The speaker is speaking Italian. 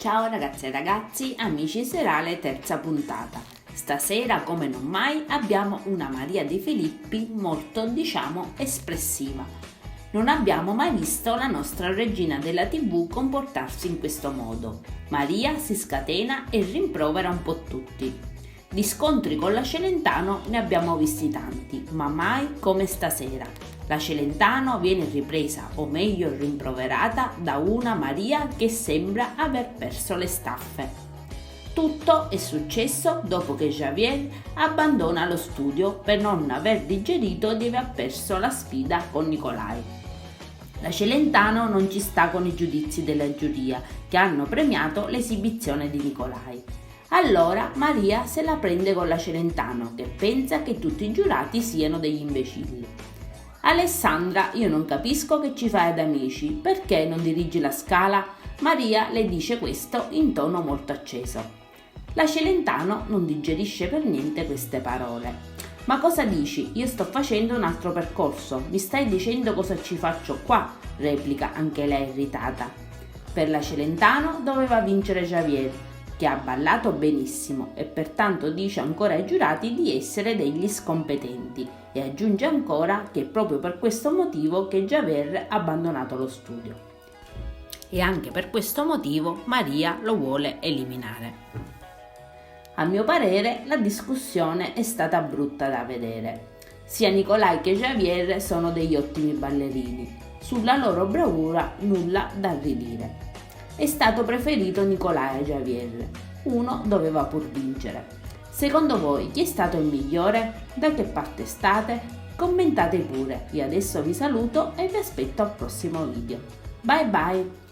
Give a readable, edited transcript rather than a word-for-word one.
Ciao ragazze e ragazzi, amici serale, terza puntata. Stasera, come non mai, abbiamo una Maria De Filippi molto, espressiva. Non abbiamo mai visto la nostra regina della TV comportarsi in questo modo. Maria si scatena e rimprovera un po' tutti. Di scontri con la Celentano ne abbiamo visti tanti, ma mai come stasera. La Celentano viene ripresa, o meglio rimproverata, da una Maria che sembra aver perso le staffe. Tutto è successo dopo che Javier abbandona lo studio per non aver digerito di aver perso la sfida con Nicolai. La Celentano non ci sta con i giudizi della giuria che hanno premiato l'esibizione di Nicolai. Allora Maria se la prende con la Celentano che pensa che tutti i giurati siano degli imbecilli. Alessandra, io non capisco che ci fai ad amici, perché non dirigi la Scala? Maria le dice questo in tono molto acceso. La Celentano non digerisce per niente queste parole. Ma cosa dici? Io sto facendo un altro percorso, mi stai dicendo cosa ci faccio qua? Replica anche lei irritata. Per la Celentano doveva vincere Javier, che ha ballato benissimo e pertanto dice ancora ai giurati di essere degli scompetenti e aggiunge ancora che è proprio per questo motivo che Javier ha abbandonato lo studio. E anche per questo motivo Maria lo vuole eliminare. A mio parere la discussione è stata brutta da vedere. Sia Nicolai che Javier sono degli ottimi ballerini. Sulla loro bravura nulla da ridire. È stato preferito Nicolai a Javier. Uno doveva pur vincere. Secondo voi chi è stato il migliore? Da che parte state? Commentate pure. Io adesso vi saluto e vi aspetto al prossimo video. Bye bye!